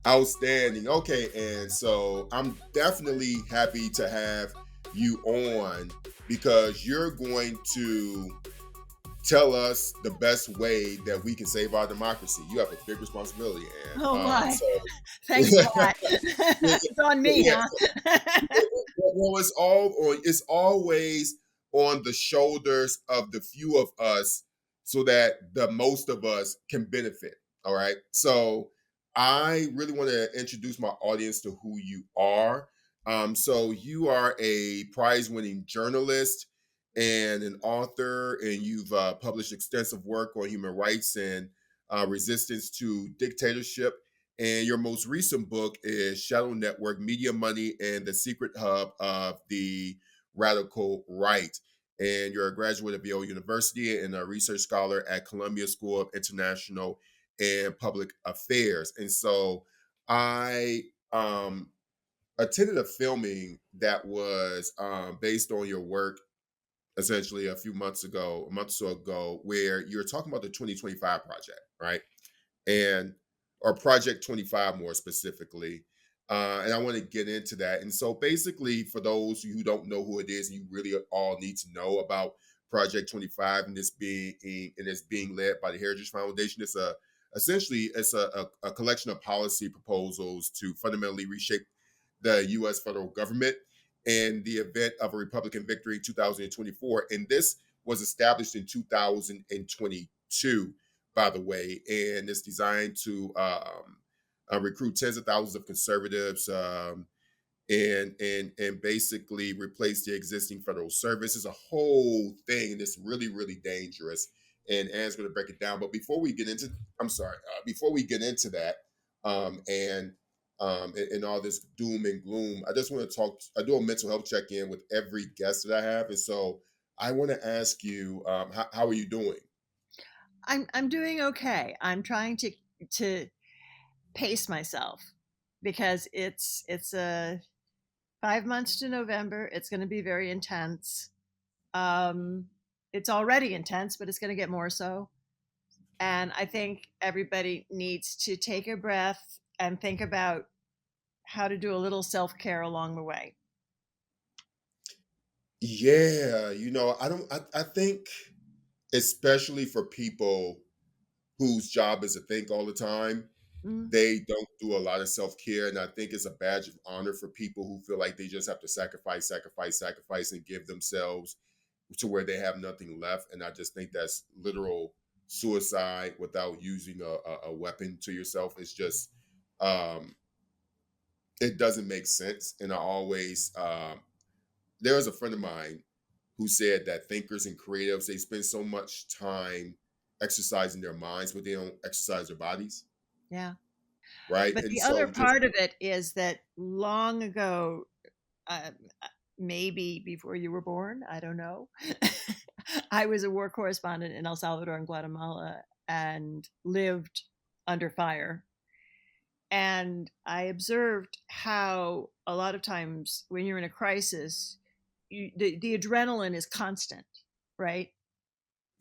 Outstanding. Okay, and so I'm definitely happy to have you on because you're going to tell us the best way that we can save our democracy. You have a big responsibility, and Oh my. so Thanks a yeah, lot. yeah, It's on me, yeah. huh? Well, it's all on. It's always on the shoulders of the few of us, so that the most of us can benefit. All right. So I really want to introduce my audience to who you are. So you are a prize-winning journalist and an author, and you've published extensive work on human rights and resistance to dictatorship. And your most recent book is Shadow Network, Media Money, and the Secret Hub of the Radical Right. And you're a graduate of Yale University and a research scholar at Columbia School of International and Public Affairs. And so I attended a filming that was based on your work essentially a few months ago, a month or so ago, where you're talking about the 2025 project, right? And or Project 25 more specifically. And I want to get into that. And so basically, for those who don't know who it is, and you really all need to know about Project 25 and it's being led by the Heritage Foundation. It's a essentially it's a collection of policy proposals to fundamentally reshape the US federal government in the event of a Republican victory in 2024. And this was established in 2022, by the way, and it's designed to recruit tens of thousands of conservatives and basically replace the existing federal service. It's a whole thing, and it's really really dangerous. And Anne's going to break it down. But before we get into that, and and all this doom and gloom, I just want to talk. I do a mental health check in with every guest that I have, and so I want to ask you, how are you doing? I'm doing okay. I'm trying to pace myself because it's a 5 months to November. It's going to be very intense. Um, it's already intense, but it's going to get more so. And I think everybody needs to take a breath and think about how to do a little self care along the way. Yeah, I don't. I think especially for people whose job is to think all the time, Mm, they don't do a lot of self care. And I think it's a badge of honor for people who feel like they just have to sacrifice, sacrifice, sacrifice, and give themselves to where they have nothing left. And I just think that's literal suicide without using a weapon to yourself. It's just, um, it doesn't make sense. And I always, there was a friend of mine who said that thinkers and creatives, they spend so much time exercising their minds, but they don't exercise their bodies, yeah. right? But And the other so just part of it is that long ago, uh, maybe before you were born, I don't know. I was a war correspondent in El Salvador and Guatemala and lived under fire. And I observed how a lot of times when you're in a crisis, the adrenaline is constant, right?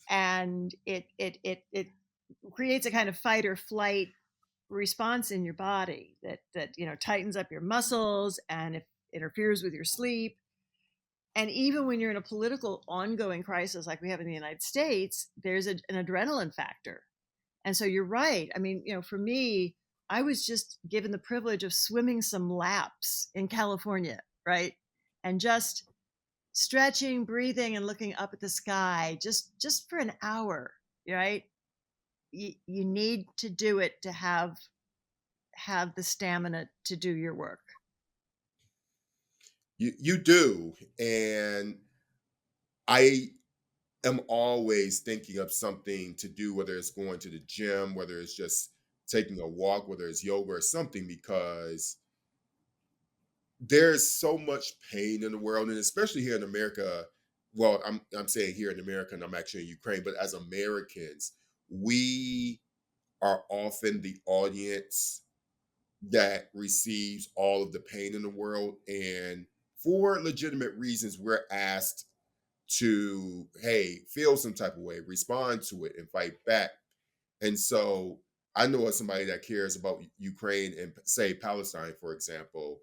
And it creates a kind of fight or flight response in your body that tightens up your muscles and it interferes with your sleep. And even when you're in a political ongoing crisis like we have in the United States, there's an adrenaline factor. And so you're right. I mean, for me, I was just given the privilege of swimming some laps in California, right? And just stretching, breathing, and looking up at the sky just for an hour, right? You need to do it to have the stamina to do your work. you do. And I am always thinking of something to do, whether it's going to the gym, whether it's just taking a walk, whether it's yoga or something, because there's so much pain in the world, and especially here in America. Well, I'm saying here in America, and I'm actually in Ukraine, but as Americans, we are often the audience that receives all of the pain in the world. And for legitimate reasons, we're asked to, hey, feel some type of way, respond to it, and fight back. And so I know of somebody that cares about Ukraine and say Palestine, for example.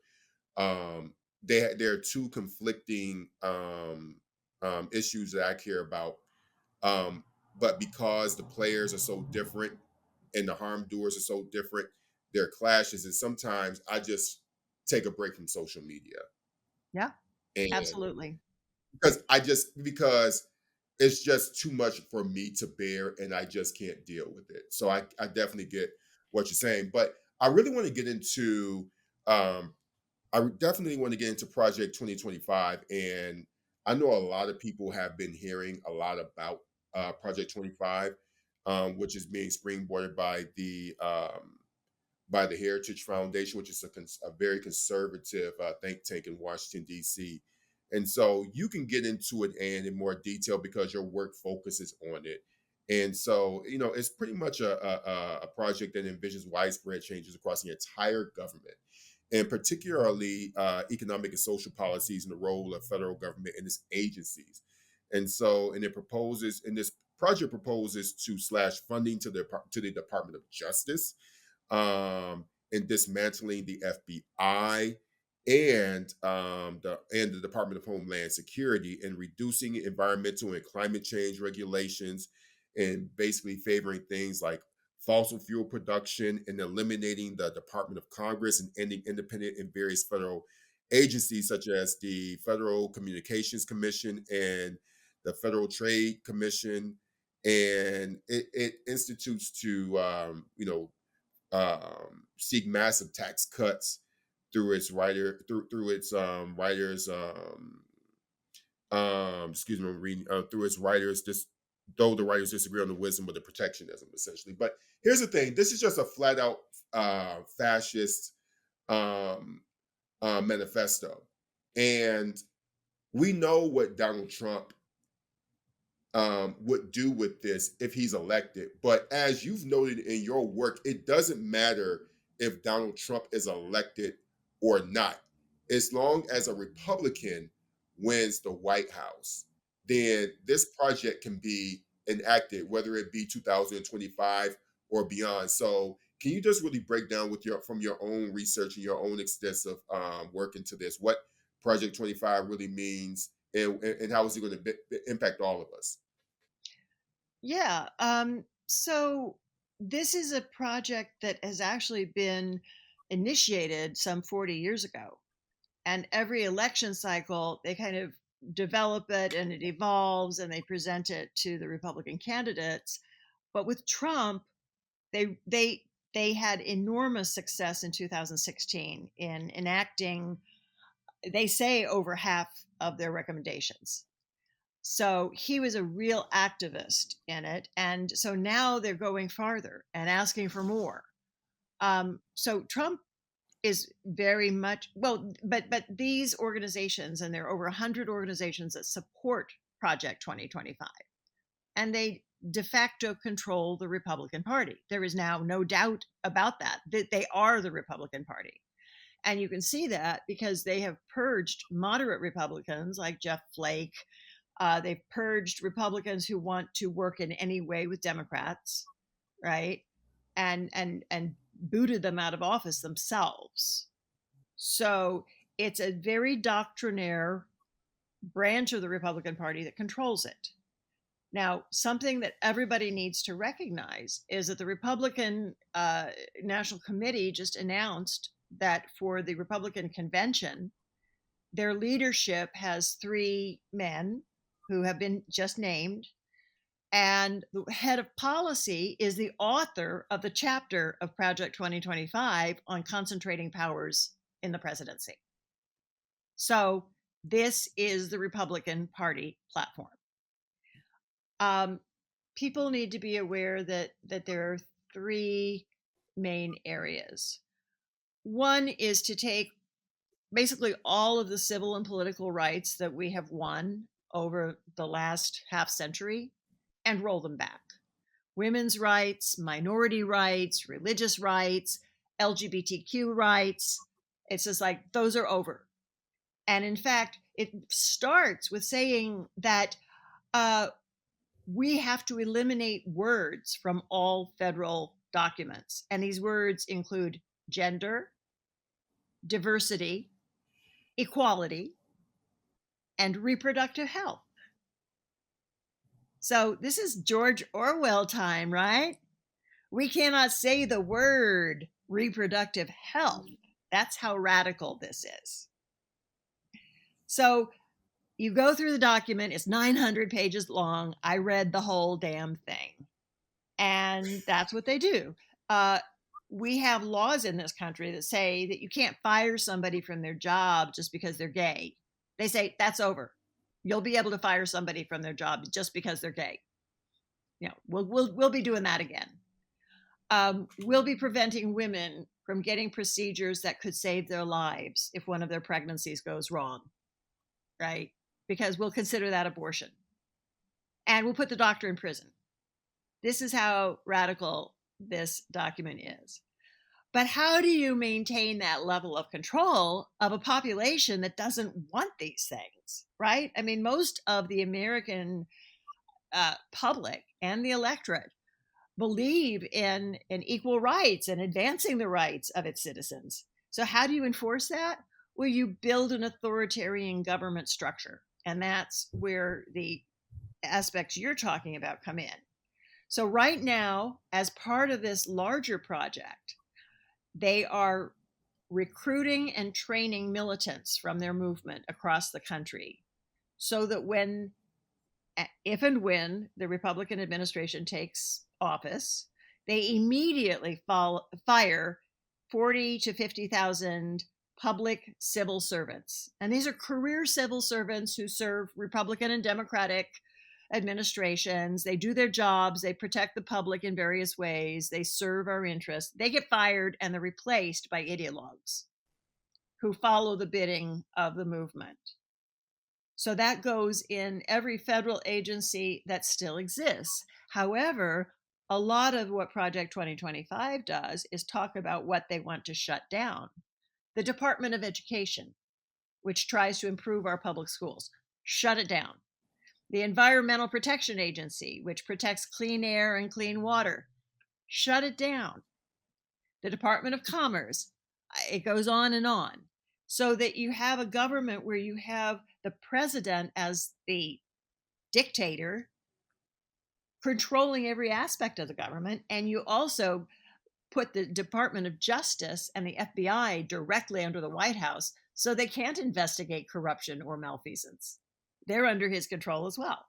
Um, there are two conflicting issues that I care about. Um, but because the players are so different and the harm doers are so different, there are clashes. And sometimes I just take a break from social media. Yeah, And absolutely. because it's just too much for me to bear and I just can't deal with it. So I definitely get what you're saying. But I really want to get into um, definitely want to get into Project 2025. And I know a lot of people have been hearing a lot about Project 25, which is being springboarded by the Heritage Foundation, which is a very conservative think tank in Washington, D.C. And so you can get into it and in more detail because your work focuses on it. And so, it's pretty much a project that envisions widespread changes across the entire government, and particularly economic and social policies and the role of federal government and its agencies. And this project proposes to slash funding to the Department of Justice, in dismantling the FBI and the Department of Homeland Security, and reducing environmental and climate change regulations, and basically favoring things like fossil fuel production, and eliminating the Department of Congress, and ending independent in various federal agencies such as the Federal Communications Commission and the Federal Trade Commission. And it institutes to seek massive tax cuts through its writers excuse me I'm reading through its writers, this though the writers disagree on the wisdom of the protectionism, essentially. But here's the thing: this is just a flat out fascist um manifesto, and we know what Donald Trump would do with this if he's elected. But as you've noted in your work, it doesn't matter if Donald Trump is elected or not. As long as a Republican wins the White House, then this project can be enacted, whether it be 2025 or beyond. So, can you just really break down from your own research and your own extensive work into this, what Project 25 really means, and how is it going to impact all of us? Yeah. So this is a project that has actually been initiated some 40 years ago. And every election cycle, they kind of develop it and it evolves and they present it to the Republican candidates. But with Trump, they they they had enormous success in 2016 in enacting, they say, over half of their recommendations. So he was a real activist in it. And so now they're going farther and asking for more. So Trump is very much, well, but these organizations, and there are over 100 organizations that support Project 2025, and they de facto control the Republican Party. There is now no doubt about that they are the Republican Party. And you can see that because they have purged moderate Republicans like Jeff Flake. They've purged Republicans who want to work in any way with Democrats, right? And booted them out of office themselves. So it's a very doctrinaire branch of the Republican Party that controls it. Now, something that everybody needs to recognize is that the Republican National Committee just announced that for the Republican convention, their leadership has three men who have been just named. And the head of policy is the author of the chapter of Project 2025 on concentrating powers in the presidency. So this is the Republican Party platform. Um, People need to be aware that there are three main areas. One is to take basically all of the civil and political rights that we have won over the last half century and roll them back. Women's rights, minority rights, religious rights, LGBTQ rights. It's just like those are over. And in fact, it starts with saying that uh, we have to eliminate words from all federal documents. And these words include gender, diversity, equality, and reproductive health. So this is George Orwell time, right? We cannot say the word reproductive health. That's how radical this is. So you go through the document, it's 900 pages long. I read the whole damn thing. And that's what they do. We have laws in this country that say that you can't fire somebody from their job just because they're gay. They say that's over. You'll be able to fire somebody from their job just because they're gay. We'll be doing that again. We'll be preventing women from getting procedures that could save their lives if one of their pregnancies goes wrong, right? Because we'll consider that abortion. And we'll put the doctor in prison. This is how radical this document is. But how do you maintain that level of control of a population that doesn't want these things, right? I mean, most of the American public and the electorate believe in equal rights and advancing the rights of its citizens. So, how do you enforce that? Well, you build an authoritarian government structure. And that's where the aspects you're talking about come in. So, right now, as part of this larger project, they are recruiting and training militants from their movement across the country so that if and when the Republican administration takes office, they immediately fire 40 to 50,000 public civil servants. And these are career civil servants who serve Republican and Democratic administrations. They do their jobs, they protect the public in various ways, they serve our interests. They get fired and they're replaced by ideologues who follow the bidding of the movement. So that goes in every federal agency that still exists. However, a lot of what Project 2025 does is talk about what they want to shut down. The Department of Education, which tries to improve our public schools, shut it down. The Environmental Protection Agency, which protects clean air and clean water, shut it down. The Department of Commerce, it goes on, so that you have a government where you have the president as the dictator controlling every aspect of the government, and you also put the Department of Justice and the FBI directly under the White House so they can't investigate corruption or malfeasance. They're under his control as well.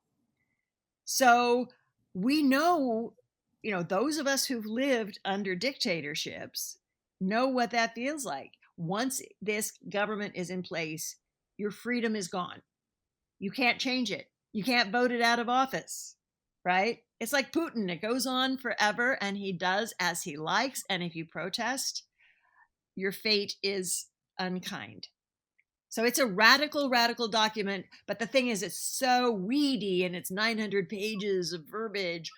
So we know, those of us who've lived under dictatorships know what that feels like. Once this government is in place, your freedom is gone. You can't change it. You can't vote it out of office, right? It's like Putin. It goes on forever and he does as he likes. And if you protest, your fate is unkind. So it's a radical, radical document. But the thing is, it's so weedy and it's 900 pages of verbiage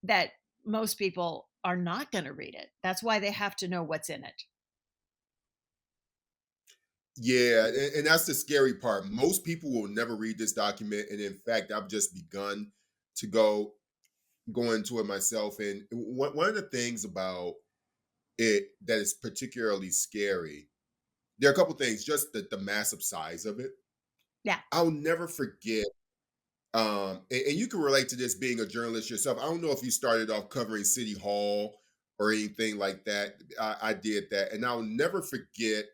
that most people are not going to read it. That's why they have to know what's in it. Yeah, and that's the scary part. Most people will never read this document, and in fact, I've just begun to go into it myself. And one of the things about it that is particularly scary, there are a couple things. Just the massive size of it. Yeah. I'll never forget. And you can relate to this being a journalist yourself. I don't know if you started off covering City Hall or anything like that. I did that, and I'll never forget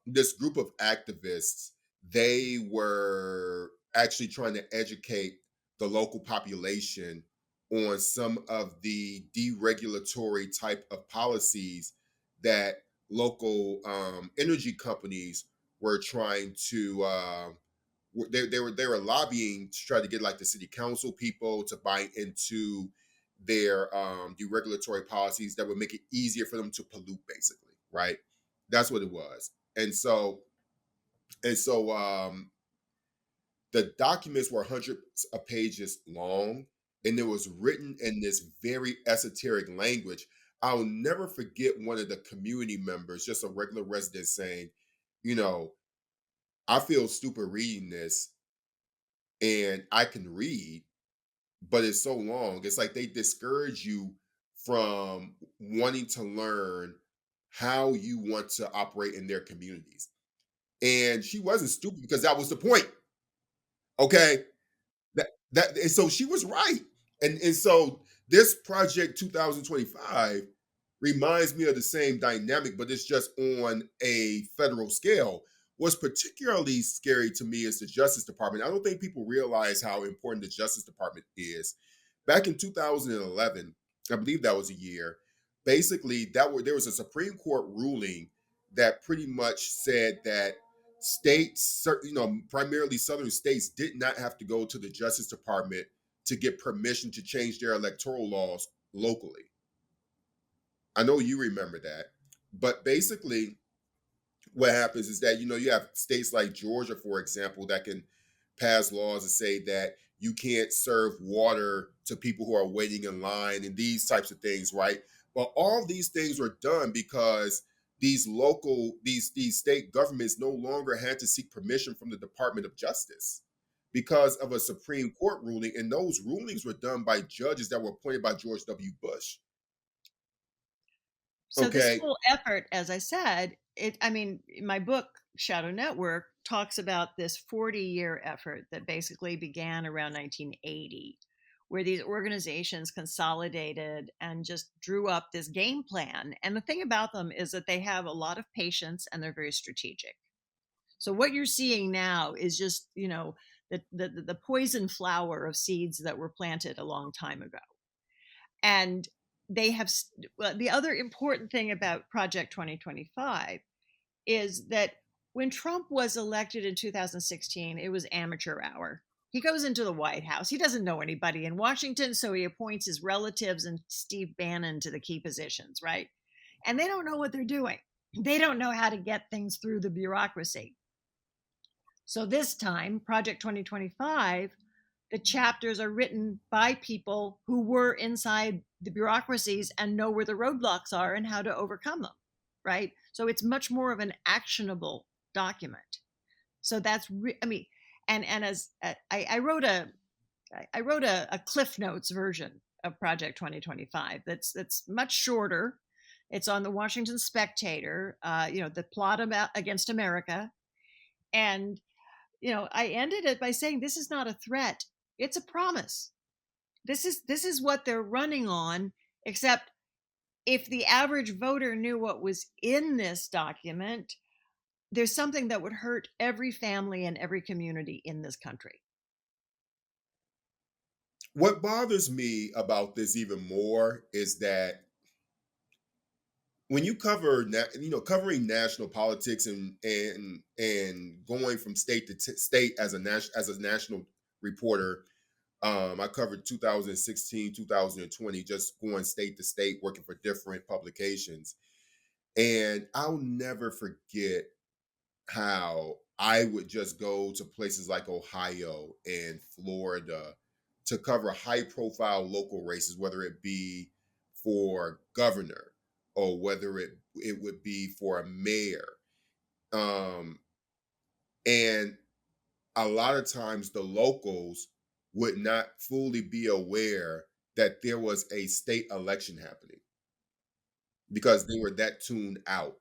this group of activists. They were actually trying to educate the local population on some of the deregulatory type of policies that local energy companies were trying to they were lobbying to try to get like the city council people to buy into their deregulatory policies that would make it easier for them to pollute, basically, right? That's what it was. And so the documents were hundreds of pages long, and it was written in this very esoteric language. I'll never forget one of the community members, just a regular resident, saying, you know, I feel stupid reading this, and I can read, but it's so long. It's like they discourage you from wanting to learn how you want to operate in their communities. And she wasn't stupid because that was the point. Okay. And so she was right. And so this project 2025 reminds me of the same dynamic, but it's just on a federal scale. What's particularly scary to me is the Justice Department. I don't think people realize how important the Justice Department is. Back in 2011, I believe that was a year. Basically, there was a Supreme Court ruling that pretty much said that states, primarily southern states, did not have to go to the Justice Department to get permission to change their electoral laws locally. I know you remember that. But basically, what happens is that you have states like Georgia, for example, that can pass laws to say that you can't serve water to people who are waiting in line and these types of things, right? But all these things were done because these state governments no longer had to seek permission from the Department of Justice because of a Supreme Court ruling, and those rulings were done by judges that were appointed by George W. Bush. So this Okay. whole effort, as I said, I mean, my book Shadow Network talks about this 40-year effort that basically began around 1980, where these organizations consolidated and just drew up this game plan. And the thing about them is that they have a lot of patience and they're very strategic. So what you're seeing now is just, the poison flower of seeds that were planted a long time ago. And they have, well, the other important thing about Project 2025 is that when Trump was elected in 2016, it was amateur hour. He goes into the White House. He doesn't know anybody in Washington, so he appoints his relatives and Steve Bannon to the key positions, right? And they don't know what they're doing. They don't know how to get things through the bureaucracy. So this time, Project 2025, the chapters are written by people who were inside the bureaucracies and know where the roadblocks are and how to overcome them, right? So it's much more of an actionable document. So I mean, and as I wrote a Cliff Notes version of Project 2025 that's much shorter. It's on the Washington Spectator. The plot about against America, and I ended it by saying this is not a threat; it's a promise. This is what they're running on, except if the average voter knew what was in this document, there's something that would hurt every family and every community in this country. What bothers me about this even more is that when you covering national politics and going from state to state as a national reporter. I covered 2016, 2020, just going state to state, working for different publications. And I'll never forget how I would just go to places like Ohio and Florida to cover high profile local races, whether it be for governor or whether it would be for a mayor. Um, and a lot of times the locals would not fully be aware that there was a state election happening because they were that tuned out.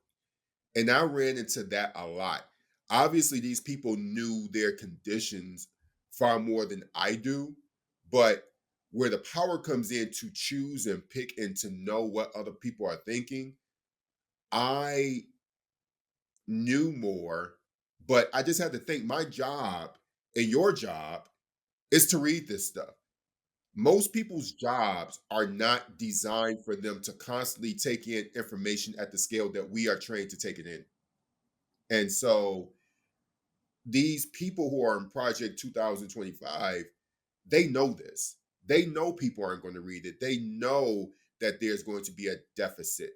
And I ran into that a lot. Obviously, these people knew their conditions far more than I do, but where the power comes in to choose and pick and to know what other people are thinking, I knew more, but I just had to think my job and your job is to read this stuff. Most people's jobs are not designed for them to constantly take in information at the scale that we are trained to take it in. And so these people who are in Project 2025, they know this. They know people aren't going to read it. They know that there's going to be a deficit.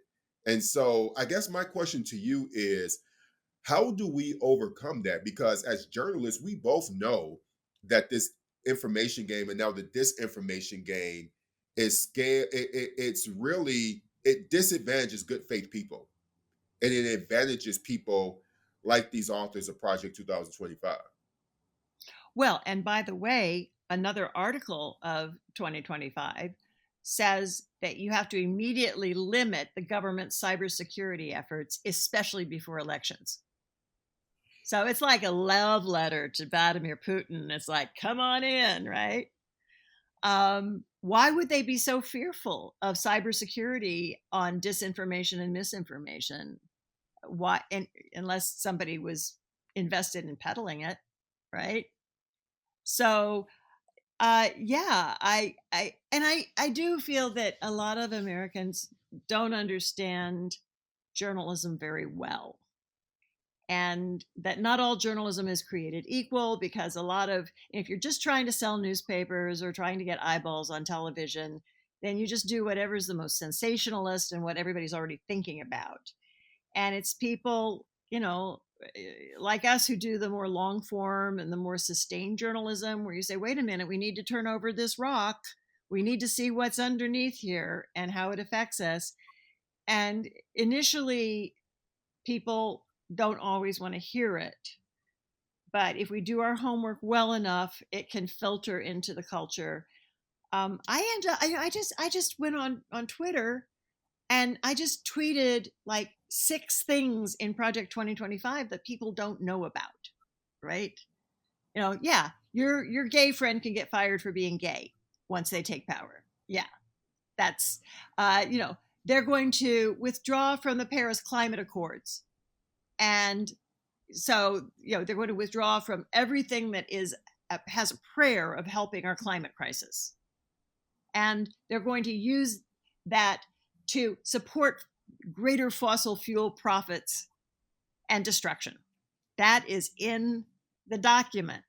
And so I guess my question to you is, how do we overcome that? Because as journalists, we both know that this information game and now the disinformation game is scared. It's really, it disadvantages good faith people and it advantages people like these authors of Project 2025. Well, and by the way, another article of 2025 says that you have to immediately limit the government's cybersecurity efforts, especially before elections. So it's like a love letter to Vladimir Putin. It's like, come on in, right? Why would they be so fearful of cybersecurity on disinformation and misinformation? Why? And unless somebody was invested in peddling it, right? So, yeah, I do feel that a lot of Americans don't understand journalism very well, and that not all journalism is created equal, because a lot of, if you're just trying to sell newspapers or trying to get eyeballs on television, then you just do whatever's the most sensationalist and what everybody's already thinking about. And it's people, like us, who do the more long form and the more sustained journalism, where you say, wait a minute, we need to turn over this rock, we need to see what's underneath here and how it affects us. And initially, people don't always want to hear it, but if we do our homework well enough, it can filter into the culture. I just went on Twitter, and I just tweeted like 6 things in Project 2025 that people don't know about, right? Yeah, your gay friend can get fired for being gay once they take power. Yeah, that's uh, you know they're going to withdraw from the Paris Climate Accords, and so they're going to withdraw from everything that has a prayer of helping our climate crisis, and they're going to use that to support greater fossil fuel profits and destruction. That is in the document,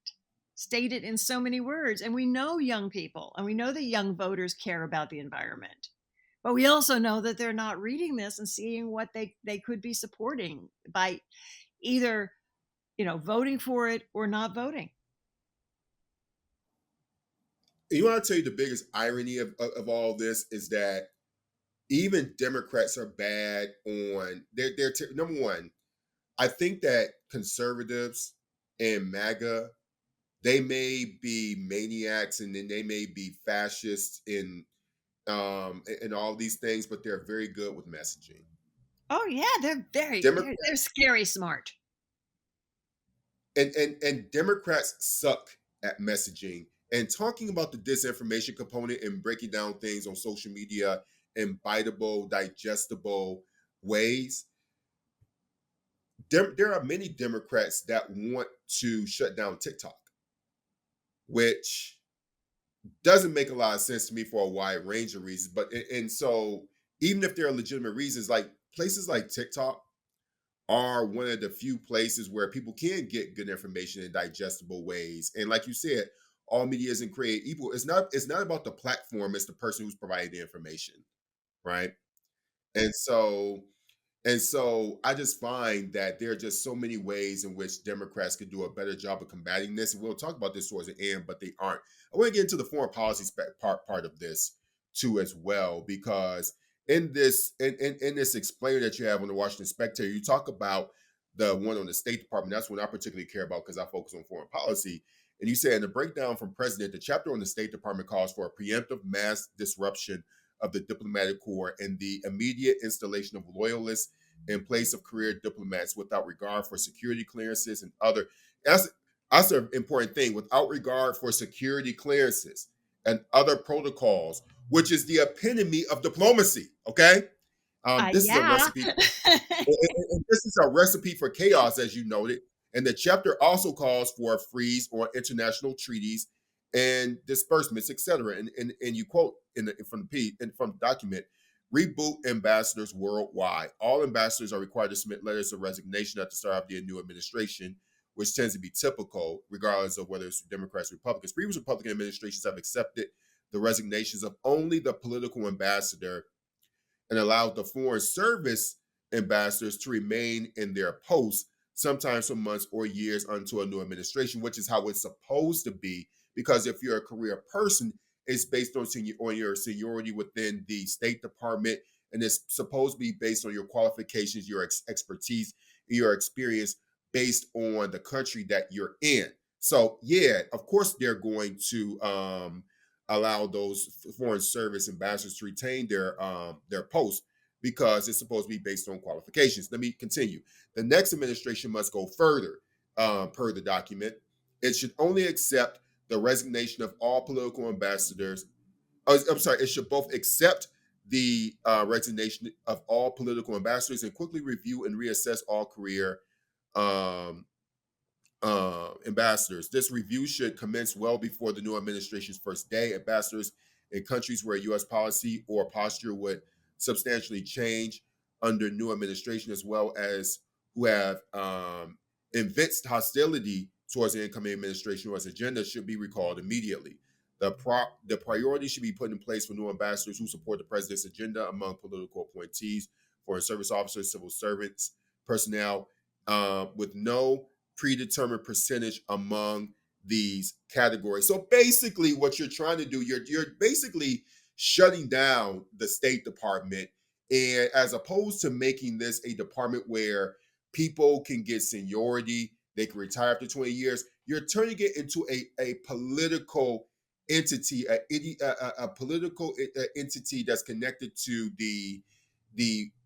stated in so many words. And we know young people, and we know that young voters care about the environment. But we also know that they're not reading this and seeing what they could be supporting by either voting for it or not voting. You want to tell you the biggest irony of all this is that even Democrats are bad on number one. I think that conservatives and MAGA, they may be maniacs and then they may be fascists in all these things, but they're very good with messaging. Oh yeah, they're Democrats scary smart. and Democrats suck at messaging and talking about the disinformation component and breaking down things on social media in biteable, digestible ways. There are many Democrats that want to shut down TikTok, which doesn't make a lot of sense to me for a wide range of reasons. But and so even if there are legitimate reasons, like places like TikTok are one of the few places where people can get good information in digestible ways. And like you said, all media isn't created equal. It's not about the platform, it's the person who's providing the information, right? And so and so I just find that there are just so many ways in which Democrats could do a better job of combating this. And we'll talk about this towards the end, but they aren't. I want to get into the foreign policy part of this too as well, because in this explainer that you have on the Washington Spectator, you talk about the one on the State Department. That's one I particularly care about because I focus on foreign policy. And you say in the breakdown from President, the chapter on the State Department calls for a preemptive mass disruption of the diplomatic corps and the immediate installation of loyalists in place of career diplomats without regard for security clearances and other. That's that's an important thing. Without regard for security clearances and other protocols, which is the epitome of diplomacy. Okay, this is a Yeah. recipe and this is a recipe for chaos, as you noted. And the chapter also calls for a freeze on international treaties and disbursements, etc. And you quote from the document, reboot ambassadors worldwide. All ambassadors are required to submit letters of resignation at the start of the new administration, which tends to be typical, regardless of whether it's Democrats or Republicans. Previous Republican administrations have accepted the resignations of only the political ambassador and allowed the foreign service ambassadors to remain in their posts, sometimes for months or years until a new administration, which is how it's supposed to be. Because if you're a career person, it's based on your seniority within the State Department, and it's supposed to be based on your qualifications, your expertise, your experience, based on the country that you're in. So yeah, of course they're going to allow those foreign service ambassadors to retain their posts because it's supposed to be based on qualifications. Let me continue. The next administration must go further, per the document. It should only accept the resignation of all political ambassadors. I'm sorry, it should both accept the resignation of all political ambassadors and quickly review and reassess all career um, ambassadors. This review should commence well before the new administration's first day. Ambassadors in countries where U.S. policy or posture would substantially change under new administration, as well as who have evinced hostility towards the incoming administration or its agenda, should be recalled immediately. The priority should be put in place for new ambassadors who support the president's agenda among political appointees, foreign service officers, civil servants, personnel, with no predetermined percentage among these categories. So basically, what you're trying to do, you're basically shutting down the State Department, and as opposed to making this a department where people can get seniority, they can retire after 20 years, you're turning it into a political entity, a political entity that's connected to the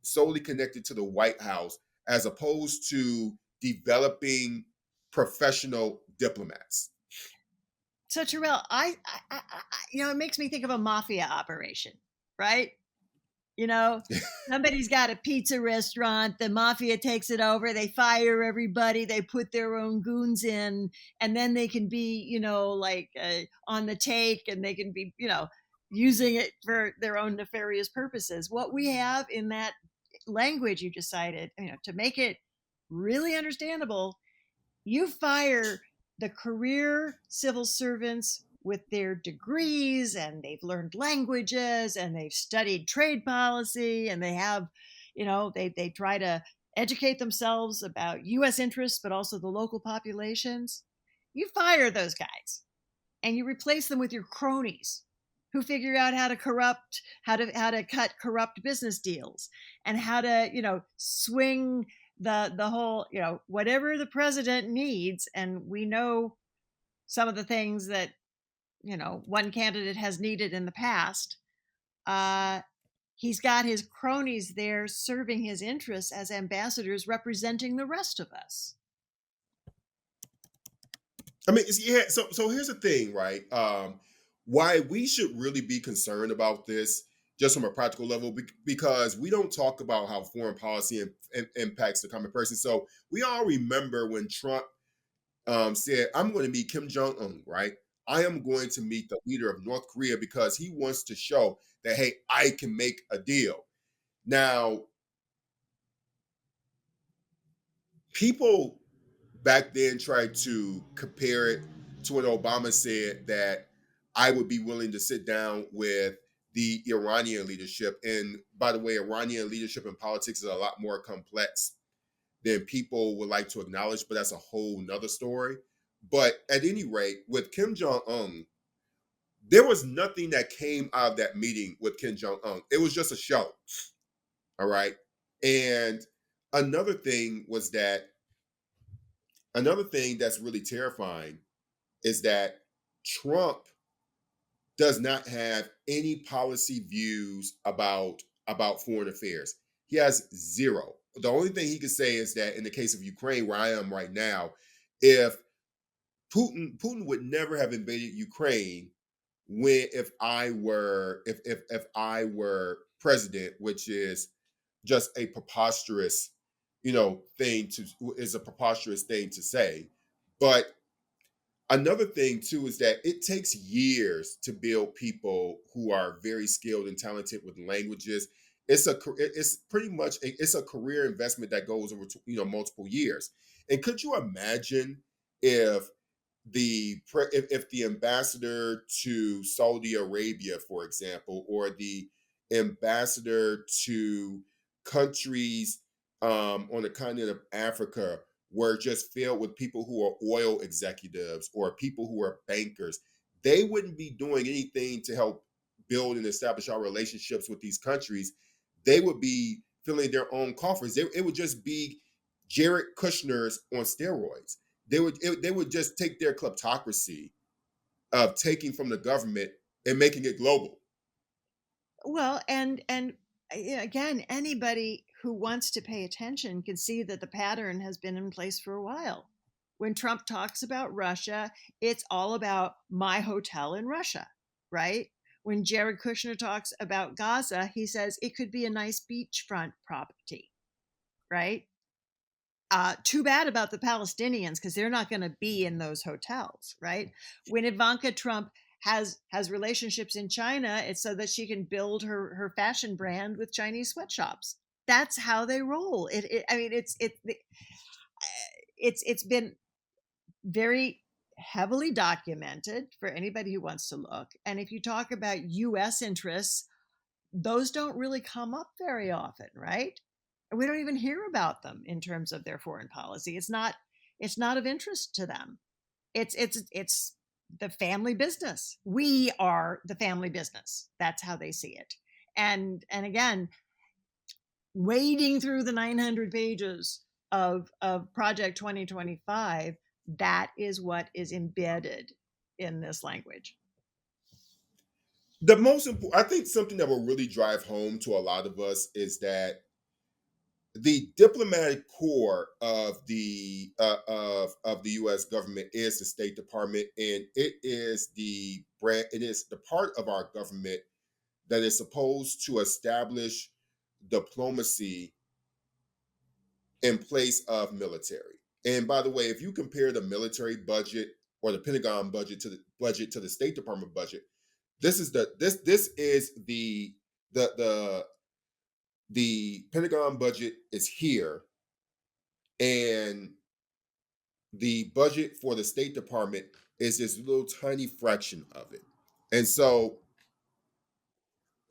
solely connected to the White House, as opposed to developing professional diplomats. So Terrell, it makes me think of a mafia operation, right? You know, somebody's got a pizza restaurant, the mafia takes it over, they fire everybody, they put their own goons in, and then they can be, like on the take, and they can be, using it for their own nefarious purposes. What we have in that language you just cited, to make it really understandable, you fire the career civil servants with their degrees, and they've learned languages, and they've studied trade policy, and they have, they try to educate themselves about US interests but also the local populations. You fire those guys and you replace them with your cronies who figure out how to cut corrupt business deals, and how to, swing the whole, whatever the president needs. And we know some of the things that, one candidate has needed in the past. uh he's got his cronies there serving his interests as ambassadors representing the rest of us. I mean, yeah. So here's the thing, right? Why we should really be concerned about this, just from a practical level, because we don't talk about how foreign policy impacts the common person. So we all remember when Trump said, "I'm going to meet Kim Jong Un," right? I am going to meet the leader of North Korea because he wants to show that, hey, I can make a deal. Now, people back then tried to compare it to when Obama said that I would be willing to sit down with the Iranian leadership. And by the way, Iranian leadership in politics is a lot more complex than people would like to acknowledge, but that's a whole nother story. But at any rate, with Kim Jong Un, there was nothing that came out of that meeting with Kim Jong Un. It was just a show. All right. And another thing was that another thing that's really terrifying is that Trump does not have any policy views about foreign affairs. He has zero. The only thing he could say is that in the case of Ukraine, where I am right now, if Putin would never have invaded Ukraine when if I were president, which is just a preposterous, preposterous thing to say. But another thing too is that it takes years to build people who are very skilled and talented with languages. It's pretty much it's a career investment that goes over multiple years. And could you imagine if if the ambassador to Saudi Arabia, for example, or the ambassador to countries on the continent of Africa were just filled with people who are oil executives or people who are bankers, they wouldn't be doing anything to help build and establish our relationships with these countries. They would be filling their own coffers. It would just be Jared Kushner's on steroids. They would just take their kleptocracy of taking from the government and making it global. Well, and again, anybody who wants to pay attention can see that the pattern has been in place for a while. When Trump talks about Russia, it's all about my hotel in Russia, right? When Jared Kushner talks about Gaza, he says it could be a nice beachfront property, right? Too bad about the Palestinians because they're not going to be in those hotels, right? When Ivanka Trump has relationships in China, it's so that she can build her fashion brand with Chinese sweatshops. That's how they roll. I mean, it's been very heavily documented for anybody who wants to look. And if you talk about U.S. interests, those don't really come up very often, right? We don't even hear about them in terms of their foreign policy. It's not of interest to them. It's the family business. We are the family business. That's how they see it. And again, wading through the 900 pages of Project 2025, that is what is embedded in this language. The most important, I think, something that will really drive home to a lot of us is that the diplomatic core of the U.S. government is the State Department, and it is the brand. It is the part of our government that is supposed to establish diplomacy in place of military. And by the way, if you compare the military budget or the Pentagon budget to the State Department budget, this is the the Pentagon budget is here, and the budget for the State Department is this little tiny fraction of it. And so,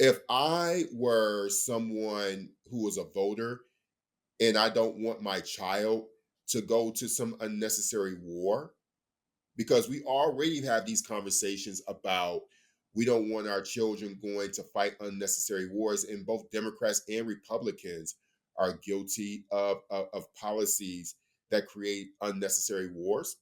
if I were someone who was a voter and I don't want my child to go to some unnecessary war, because we already have these conversations about we don't want our children going to fight unnecessary wars, and both Democrats and Republicans are guilty of policies that create unnecessary wars.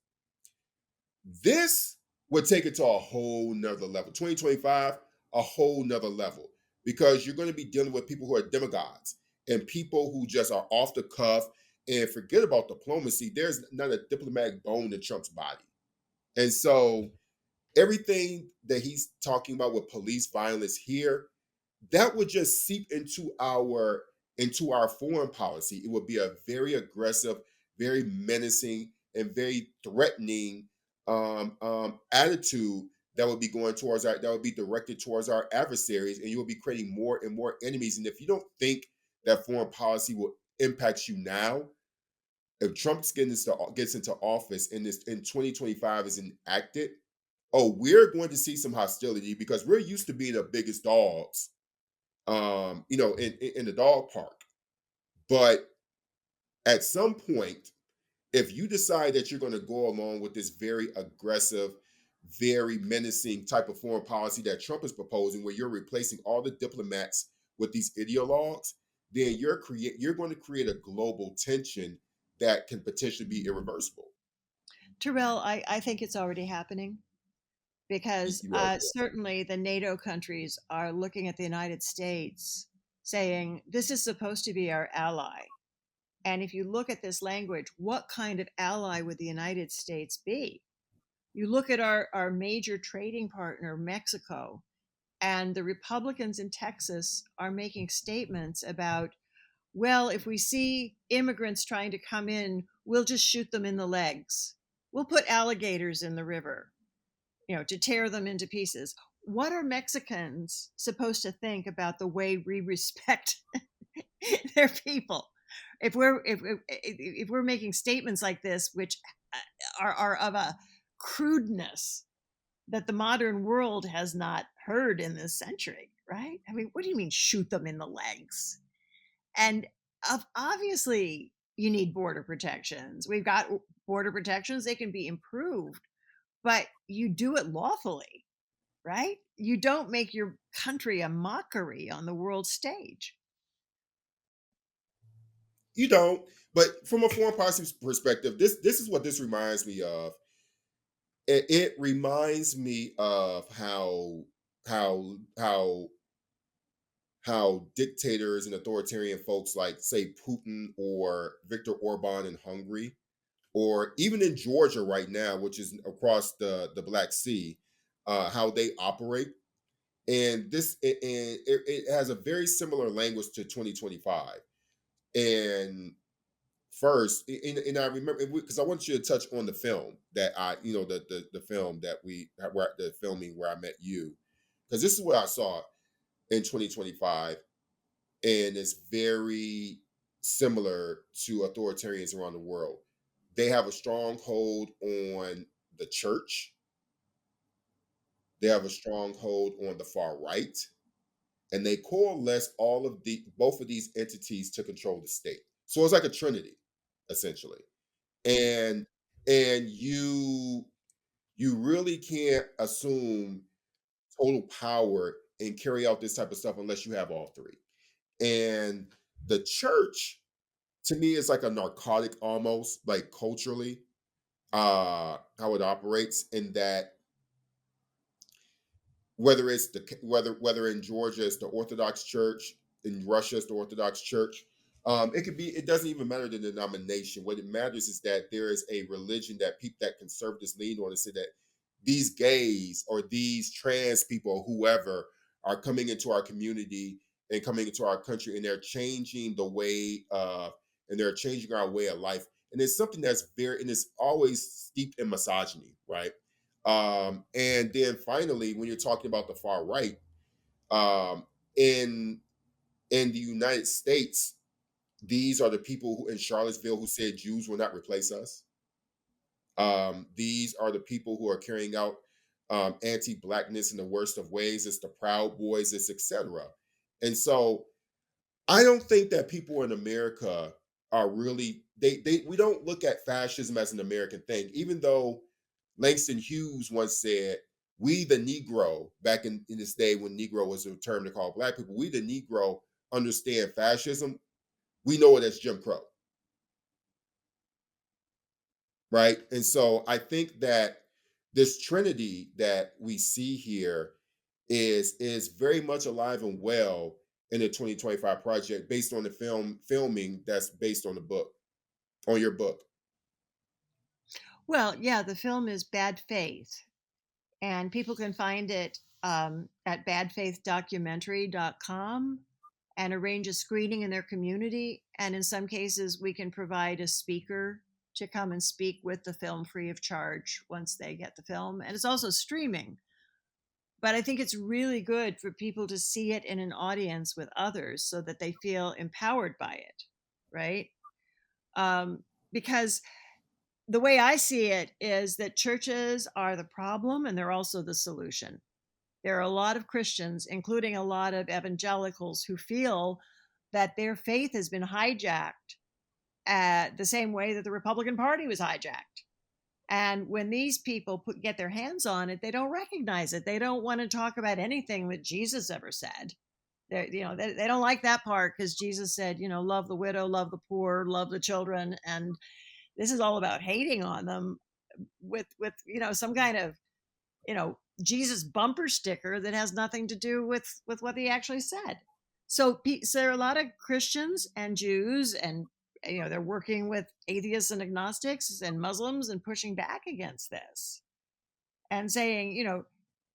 This would take it to a whole nother level. 2025, a whole nother level, because you're going to be dealing with people who are demagogues and people who just are off the cuff and forget about diplomacy. There's not a diplomatic bone in Trump's body. And so everything that he's talking about with police violence here, that would just seep into our foreign policy. It would be a very aggressive, very menacing, and very threatening attitude that would be going towards our that would be directed towards our adversaries, and you will be creating more and more enemies. And if you don't think that foreign policy will impact you now, if Trump gets into office and this in 2025 is enacted, oh, we're going to see some hostility because we're used to being the biggest dogs, in the dog park. But at some point, if you decide that you're going to go along with this very aggressive, very menacing type of foreign policy that Trump is proposing, where you're replacing all the diplomats with these ideologues, then you're going to create a global tension that can potentially be irreversible. Terrell, I think it's already happening because You are certainly the NATO countries are looking at the United States saying, this is supposed to be our ally. And if you look at this language, what kind of ally would the United States be? You look at our major trading partner, Mexico, and the Republicans in Texas are making statements about, well, if we see immigrants trying to come in, we'll just shoot them in the legs. We'll put alligators in the river, to tear them into pieces. What are Mexicans supposed to think about the way we respect their people? If we're making statements like this, which are of a crudeness that the modern world has not heard in this century, right? I mean, what do you mean shoot them in the legs? And obviously, you need border protections. We've got border protections; they can be improved, but you do it lawfully, right? You don't make your country a mockery on the world stage. You don't. But from a foreign policy perspective, this is what this reminds me of. It reminds me of how how dictators and authoritarian folks like say Putin or Viktor Orban in Hungary, or even in Georgia right now, which is across the Black Sea, how they operate. And it has a very similar language to 2025. And first, and I remember because I want you to touch on the film that the film that where the filming where I met you, because this is what I saw in 2025, and it's very similar to authoritarians around the world. They have a strong hold on the church. They have a strong hold on the far right, and they coalesce all of the both of these entities to control the state. So it's like a trinity, essentially. And and you really can't assume total power and carry out this type of stuff unless you have all three. And the church, to me, is like a narcotic almost, like culturally, how it operates, in that whether in Georgia it's the Orthodox Church, in Russia it's the Orthodox Church. It doesn't even matter the denomination. What it matters is that there is a religion that people that conservatives lean on, and say that these gays or these trans people or whoever are coming into our community and coming into our country, and they're changing the way and they're changing our way of life. And it's something that's very, and it's always steeped in misogyny, right? And then finally, when you're talking about the far right, um, in the United States, these are the people who in Charlottesville who said Jews will not replace us. These are the people who are carrying out anti-blackness in the worst of ways. It's the Proud Boys, it's etc. And so I don't think that people in America are really they we don't look at fascism as an American thing, even though Langston Hughes once said, "We the Negro," back in this day when Negro was a term to call black people, we the Negro understand fascism. We know it as Jim Crow, right? And so I think that this trinity that we see here is very much alive and well in the 2025 project, based on the filming that's based on the book, on your book. Well, yeah, the film is Bad Faith, and people can find it at badfaithdocumentary.com and arrange a screening in their community. And in some cases, we can provide a speaker to come and speak with the film free of charge once they get the film. And it's also streaming. But I think it's really good for people to see it in an audience with others so that they feel empowered by it, right? Because the way I see it is that churches are the problem and they're also the solution. There are a lot of Christians, including a lot of evangelicals, who feel that their faith has been hijacked the same way that the Republican Party was hijacked. And when these people get their hands on it, they don't recognize it. They don't want to talk about anything that Jesus ever said. They don't like that part because Jesus said, love the widow, love the poor, love the children, and this is all about hating on them with some kind of Jesus bumper sticker that has nothing to do with what he actually said. So there are a lot of Christians and Jews, and they're working with atheists and agnostics and Muslims and pushing back against this and saying,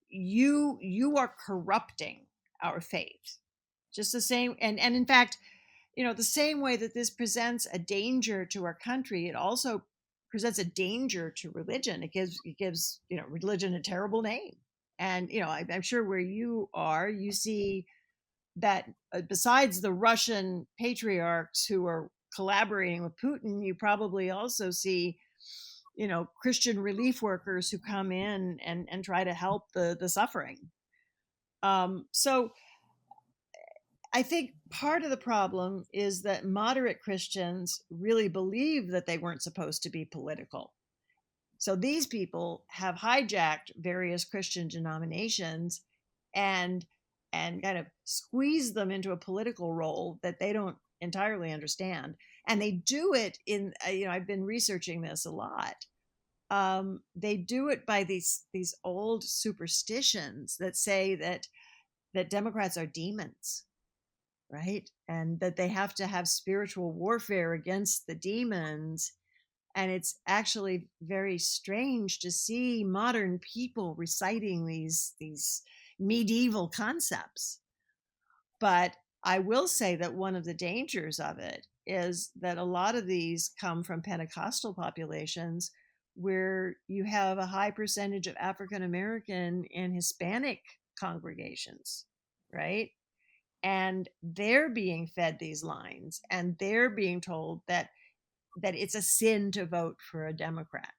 you are corrupting our faith. Just the same, and in fact, the same way that this presents a danger to our country, it also presents a danger to religion. It gives religion a terrible name. And I'm sure where you are, you see that besides the Russian patriarchs who are collaborating with Putin, you probably also see Christian relief workers who come in and try to help the suffering. So I think part of the problem is that moderate Christians really believe that they weren't supposed to be political. So these people have hijacked various Christian denominations and kind of squeeze them into a political role that they don't entirely understand. And they do it in I've been researching this a lot. they do it by these old superstitions that say that Democrats are demons, right? And that they have to have spiritual warfare against the demons. And it's actually very strange to see modern people reciting these medieval concepts. But I will say that one of the dangers of it is that a lot of these come from Pentecostal populations where you have a high percentage of African American and Hispanic congregations, right? And they're being fed these lines and they're being told that it's a sin to vote for a Democrat,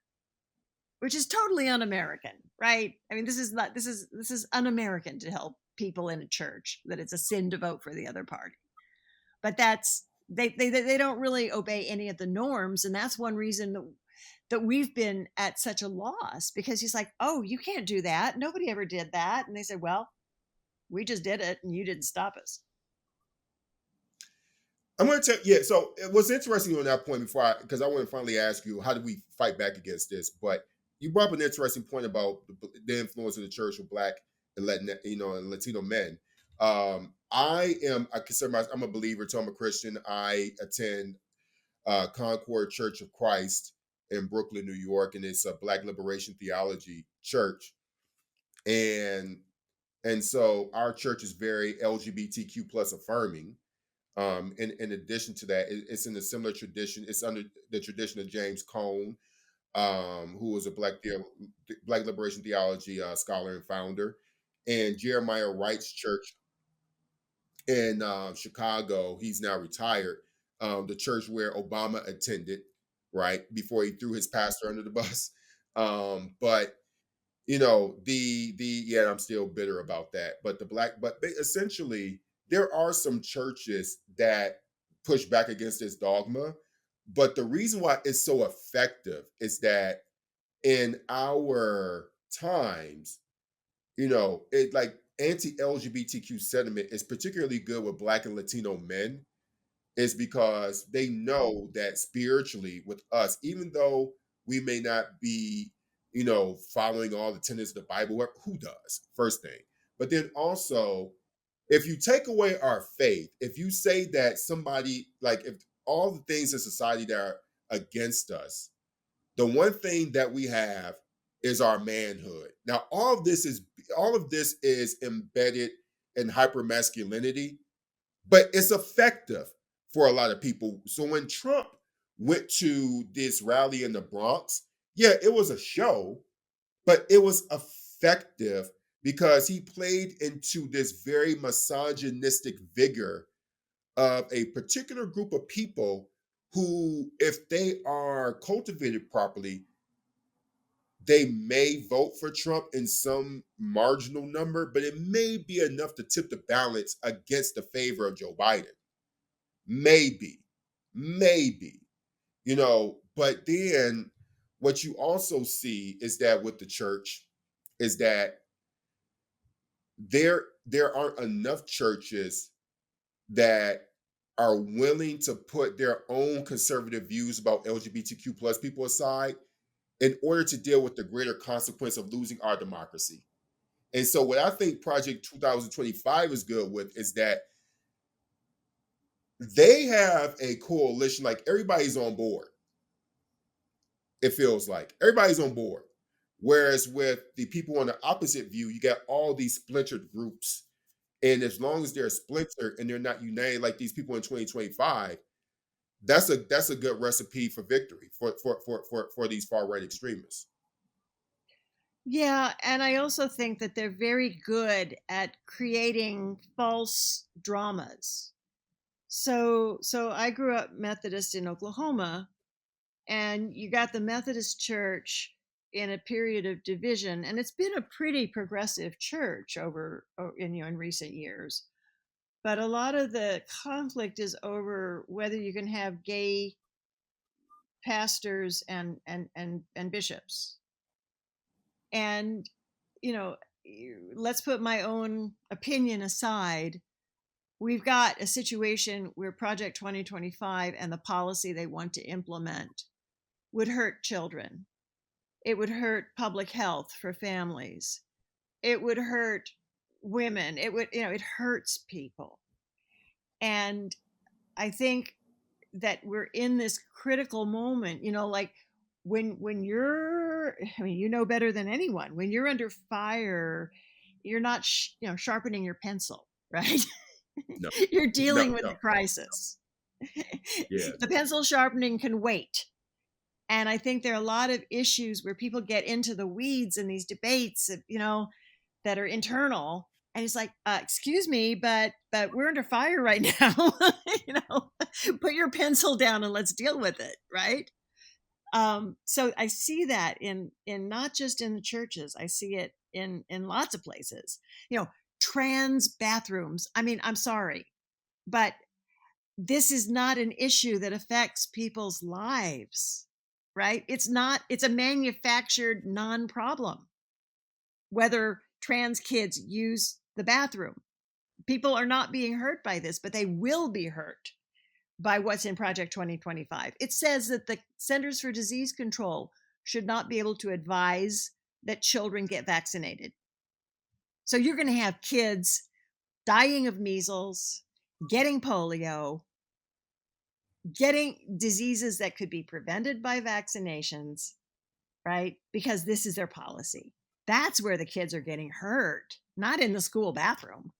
which is totally un-American, right? I mean, this is un-American to help people in a church that it's a sin to vote for the other party. But that's they don't really obey any of the norms, and that's one reason that we've been at such a loss, because he's like, oh, you can't do that. Nobody ever did that. And they said, well, we just did it, and you didn't stop us. I'm going to tell yeah. So what's interesting on that point before because I want to finally ask you, how do we fight back against this? But you brought up an interesting point about the influence of the church of Black and and Latino men. I consider myself, I'm a believer, so I'm a Christian. I attend Concord Church of Christ in Brooklyn, New York, and it's a Black Liberation Theology church. And so our church is very LGBTQ plus affirming. In addition to that, it's in a similar tradition. It's under the tradition of James Cone, who was a Black Liberation Theology scholar and founder, and Jeremiah Wright's church in Chicago. He's now retired. The church where Obama attended, right before he threw his pastor under the bus. But the yeah, I'm still bitter about that. But essentially, there are some churches that push back against this dogma. But the reason why it's so effective is that in our times, it like anti-LGBTQ sentiment is particularly good with Black and Latino men, is because they know that spiritually with us, even though we may not be, following all the tenets of the Bible, who does? First thing. But then also, if you take away our faith, if you say that somebody, like if all the things in society that are against us, the one thing that we have is our manhood. Now, all of this is embedded in hypermasculinity, but it's effective for a lot of people. So when Trump went to this rally in the Bronx, yeah, it was a show, but it was effective because he played into this very misogynistic vigor of a particular group of people who, if they are cultivated properly, they may vote for Trump in some marginal number, but it may be enough to tip the balance against the favor of Joe Biden. Maybe, maybe, but then what you also see is that with the church is that there aren't enough churches that are willing to put their own conservative views about LGBTQ plus people aside in order to deal with the greater consequence of losing our democracy. And so what I think Project 2025 is good with is that they have a coalition, like everybody's on board. It feels like everybody's on board. Whereas with the people on the opposite view, you got all these splintered groups. And as long as they're splintered and they're not united like these people in 2025, that's a good recipe for victory for these far right extremists. Yeah, and I also think that they're very good at creating false dramas. So I grew up Methodist in Oklahoma, and you got the Methodist Church in a period of division, and it's been a pretty progressive church in recent years. But a lot of the conflict is over whether you can have gay pastors and bishops. And you know, let's put my own opinion aside. We've got a situation where Project 2025 and the policy they want to implement would hurt children. It would hurt public health for families. It would hurt women. It would, it hurts people. And I think that we're in this critical moment, like when you're, I mean, better than anyone, when you're under fire, you're not sharpening your pencil, right? No, You're no, dealing with no. a crisis. Yeah. The pencil sharpening can wait. And I think there are a lot of issues where people get into the weeds in these debates, that are internal. And it's like, excuse me, but we're under fire right now. you know, Put your pencil down and let's deal with it, right? So I see that in not just in the churches. I see it in lots of places. Trans bathrooms. I mean, I'm sorry, but this is not an issue that affects people's lives, right? It's a manufactured non-problem whether trans kids use the bathroom. People are not being hurt by this, but they will be hurt by what's in Project 2025. It says that the Centers for Disease Control should not be able to advise that children get vaccinated. So you're going to have kids dying of measles, getting polio, getting diseases that could be prevented by vaccinations, right? Because this is their policy. That's where the kids are getting hurt, not in the school bathroom.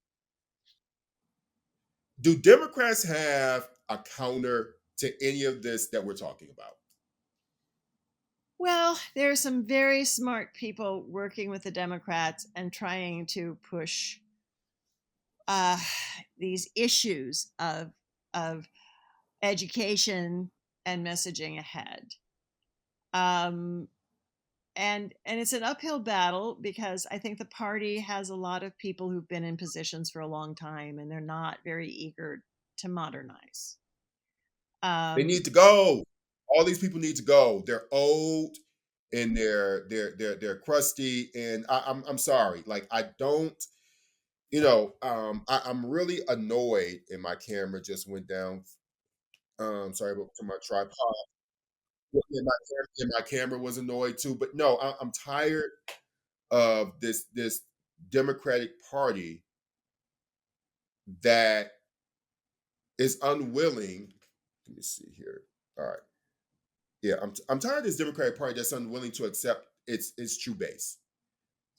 Do Democrats have a counter to any of this that we're talking about? Well, there are some very smart people working with the Democrats and trying to push uh, these issues of education and messaging ahead. Um, and it's an uphill battle because I think the party has a lot of people who've been in positions for a long time and they're not very eager to modernize. They Um, need to go. All these people need to go. They're old and they're crusty. And I'm sorry. Like I don't, I'm really annoyed, and my camera just went down. Sorry about to my tripod. And my camera was annoyed too. But no, I'm tired of this Democratic Party that is unwilling. Let me see here. All right. Yeah, I'm tired of this Democratic Party that's unwilling to accept its true base.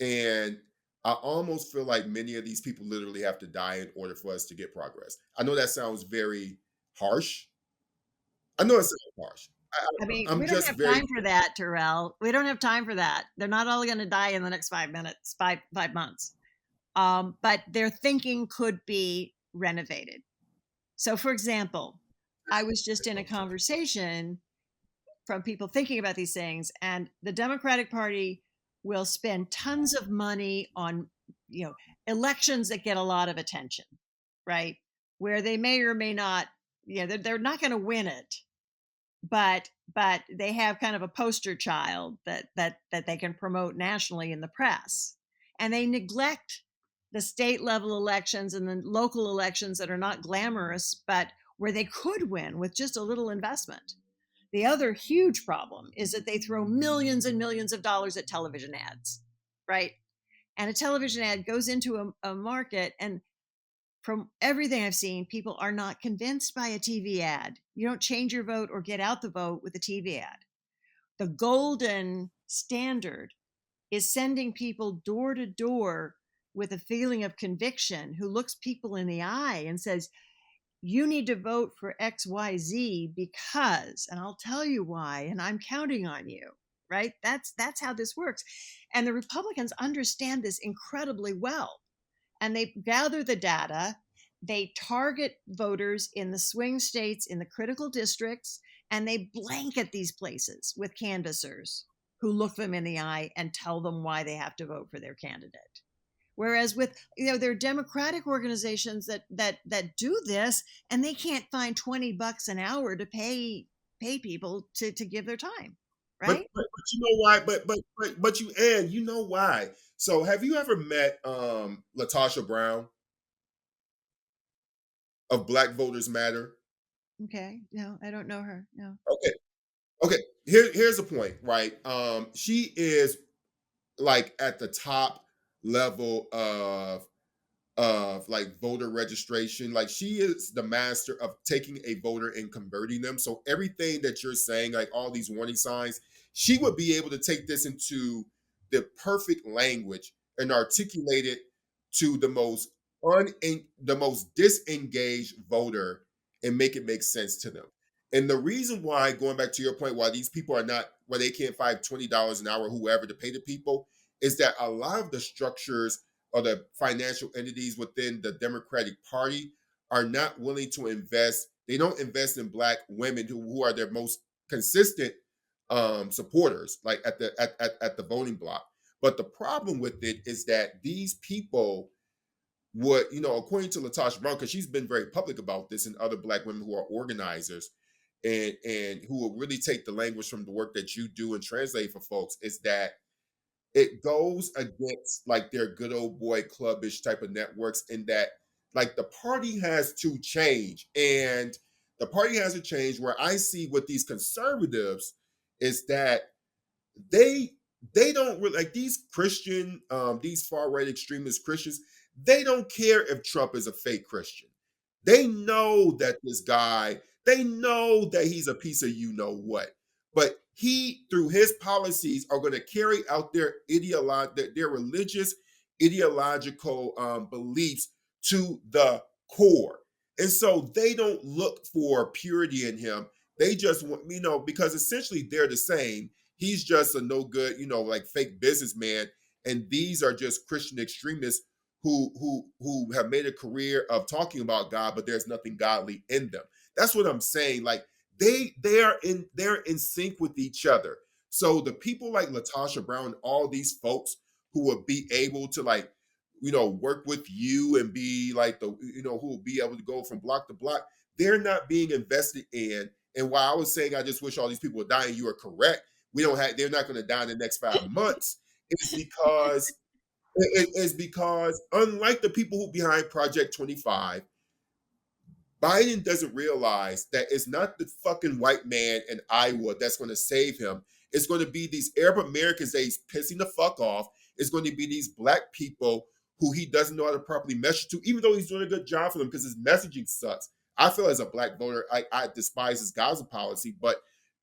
And I almost feel like many of these people literally have to die in order for us to get progress. I know that sounds very harsh. I know it sounds harsh. I mean, I'm we don't just have very time for that, Terrell. We don't have time for that. They're not all going to die in the next 5 minutes, five months. But their thinking could be renovated. So, for example, I was just in a conversation from people thinking about these things, and the Democratic Party will spend tons of money on, elections that get a lot of attention, right? Where they may or may not, they're not going to win it, but they have kind of a poster child that they can promote nationally in the press, and they neglect the state level elections and the local elections that are not glamorous but where they could win with just a little investment. The other huge problem is that they throw millions and millions of dollars at television ads, right? And a television ad goes into a market, and from everything I've seen, people are not convinced by a TV ad. You don't change your vote or get out the vote with a TV ad. The golden standard is sending people door to door with a feeling of conviction, who looks people in the eye and says, you need to vote for XYZ because, and I'll tell you why, and I'm counting on you, right? That's how this works. And the Republicans understand this incredibly well, and they gather the data. They target voters in the swing states, in the critical districts, and they blanket these places with canvassers who look them in the eye and tell them why they have to vote for their candidate. Whereas with, there are Democratic organizations that do this, and they can't find $20 an hour to pay people to give their time, right? but you know why? But you know why? So have you ever met Latasha Brown of Black Voters Matter? Okay, no, I don't know her. No. Okay. Okay, here's the point, right? She is like at the top level of like voter registration. Like she is the master of taking a voter and converting them. So everything that you're saying, like all these warning signs, she would be able to take this into the perfect language and articulate it to the most disengaged voter and make it make sense to them. And the reason why, going back to your point, why these people are not, why they can't find $20 an hour, whoever, to pay the people, is that a lot of the structures or the financial entities within the Democratic Party are not willing to invest. They don't invest in Black women who are their most consistent supporters, like at the voting block. But the problem with it is that these people would, according to Latasha Brown, because she's been very public about this, and other Black women who are organizers and who will really take the language from the work that you do and translate for folks, is that it goes against like their good old boy clubbish type of networks, in that like the party has to change. And the party has to change where I see with these conservatives is that they they don't really like these Christian, these far right extremist Christians. They don't care if Trump is a fake Christian. They know that this guy, they know that he's a piece of you know what. But he, through his policies, are going to carry out their religious ideological beliefs to the core. And so they don't look for purity in him. They just want, because essentially they're the same. He's just a no good, like fake businessman. And these are just Christian extremists who have made a career of talking about God, but there's nothing godly in them. That's what I'm saying. Like they're in sync with each other. So the people like Latasha Brown, all these folks who will be able to like, work with you and be like who will be able to go from block to block, they're not being invested in. And while I was saying I just wish all these people would die, and you are correct, they're not going to die in the next 5 months. It's because unlike the people who behind Project 25, Biden doesn't realize that it's not the fucking white man in Iowa that's going to save him. It's going to be these Arab Americans that he's pissing the fuck off. It's going to be these Black people who he doesn't know how to properly message to, even though he's doing a good job for them because his messaging sucks. I feel as a Black voter, I despise his Gaza policy, but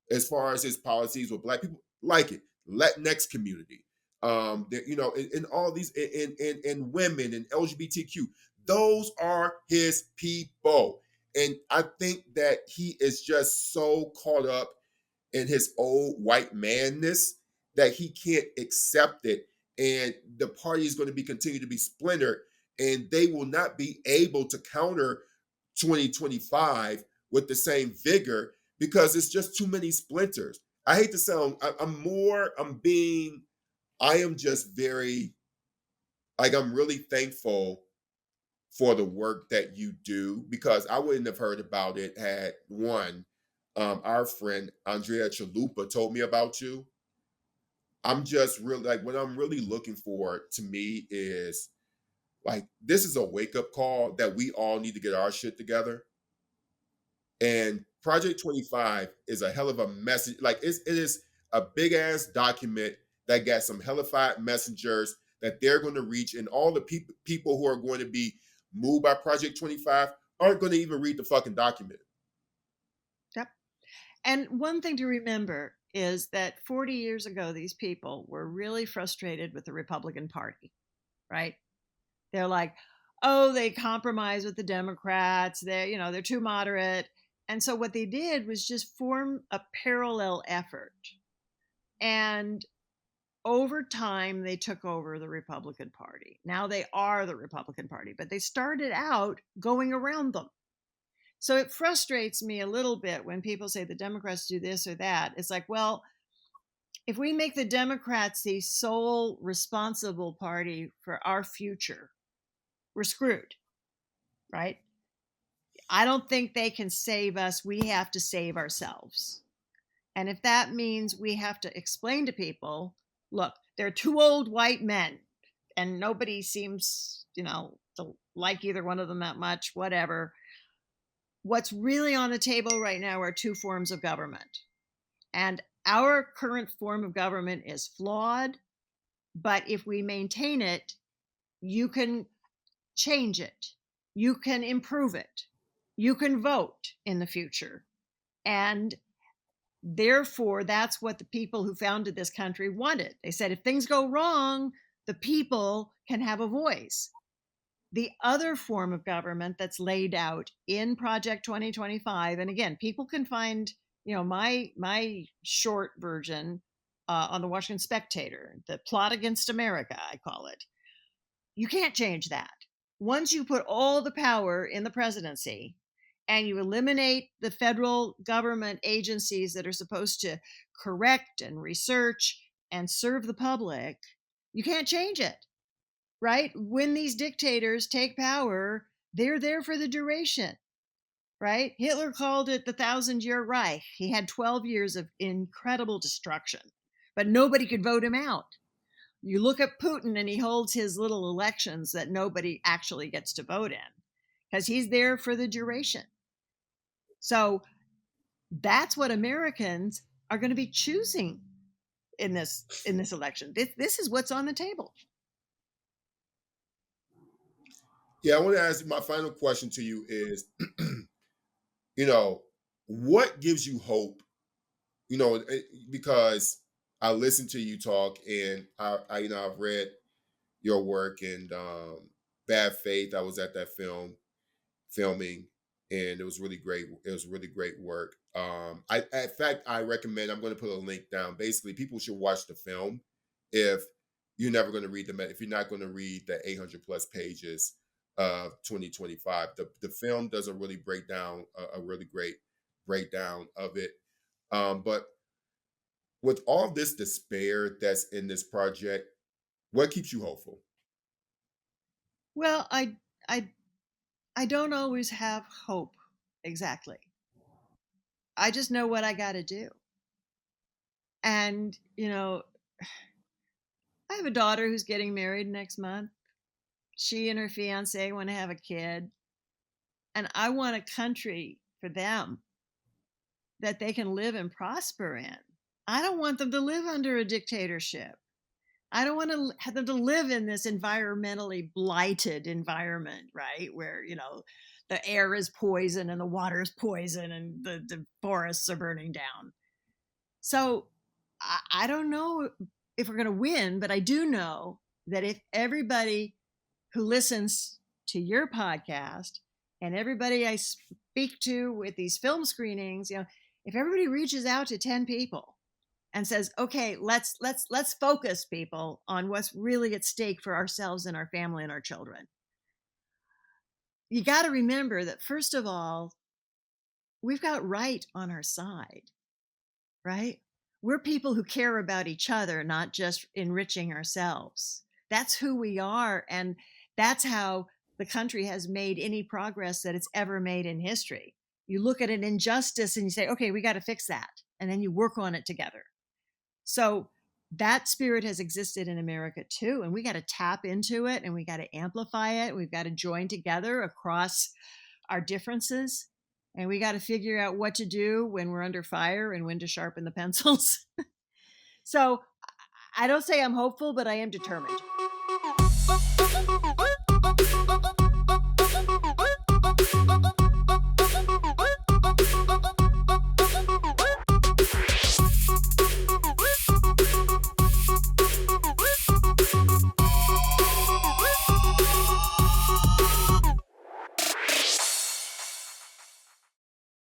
as far as his policies with Black people, like it, Latinx community, in all these, in women and LGBTQ, those are his people. And I think that he is just so caught up in his old white manness that he can't accept it. And the party is going to be continue to be splintered, and they will not be able to counter 2025 with the same vigor because it's just too many splinters. I hate to sound, I am just very, like, I'm really thankful for the work that you do, because I wouldn't have heard about it had one, our friend Andrea Chalupa told me about you. I'm just really like, what I'm really looking for to me is like, this is a wake up call that we all need to get our shit together. And Project 25 is a hell of a message. Like it is a big ass document that got some hellified messengers that they're going to reach, and all the people who are going to be moved by Project 25 aren't going to even read the fucking document. Yep. And one thing to remember is that 40 years ago, these people were really frustrated with the Republican Party, right? They're like, oh, they compromise with the Democrats. They're too moderate. And so what they did was just form a parallel effort. And over time, they took over the Republican Party. Now they are the Republican Party, but they started out going around them. So it frustrates me a little bit when people say the Democrats do this or that. It's like, well, if we make the Democrats the sole responsible party for our future, we're screwed, right? I don't think they can save us. We have to save ourselves. And if that means we have to explain to people, look, they're two old white men and nobody seems, to like either one of them that much, whatever. What's really on the table right now are two forms of government. And our current form of government is flawed, but if we maintain it, you can change it, you can improve it, you can vote in the future. And therefore, that's what the people who founded this country wanted. They said, if things go wrong, the people can have a voice. The other form of government that's laid out in Project 2025, and again, people can find, my short version on the Washington Spectator, the plot against America, I call it. You can't change that. Once you put all the power in the presidency and you eliminate the federal government agencies that are supposed to correct and research and serve the public, you can't change it, right? When these dictators take power, they're there for the duration, right? Hitler called it the 1,000-year Reich. He had 12 years of incredible destruction, but nobody could vote him out. You look at Putin and he holds his little elections that nobody actually gets to vote in because he's there for the duration. So that's what Americans are going to be choosing in this election. This is what's on the table. Yeah, I want to ask you, my final question to you is, what gives you hope? Because I listened to you talk, and I've read your work, and Bad Faith. I was at that filming, and it was really great. It was really great work. In fact, I recommend. I'm going to put a link down. Basically, people should watch the film if you're never going to read if you're not going to read the 800 plus pages of 2025. The film does a really breakdown, a really great breakdown of it. But with all this despair that's in this project, what keeps you hopeful? Well, I I don't always have hope exactly. I just know what I got to do. And, I have a daughter who's getting married next month. She and her fiance want to have a kid. And I want a country for them that they can live and prosper in. I don't want them to live under a dictatorship. I don't want to have them to live in this environmentally blighted environment, right? Where, the air is poison and the water is poison and the forests are burning down. So I don't know if we're going to win, but I do know that if everybody who listens to your podcast and everybody I speak to with these film screenings, if everybody reaches out to 10 people and says, okay, let's focus people on what's really at stake for ourselves and our family and our children. You got to remember that, first of all, we've got right on our side, right? We're people who care about each other, not just enriching ourselves. That's who we are. And that's how the country has made any progress that it's ever made in history. You look at an injustice and you say, okay, we got to fix that. And then you work on it together. So that spirit has existed in America too. And we got to tap into it and we got to amplify it. We've got to join together across our differences. And we got to figure out what to do when we're under fire and when to sharpen the pencils. So I don't say I'm hopeful, but I am determined.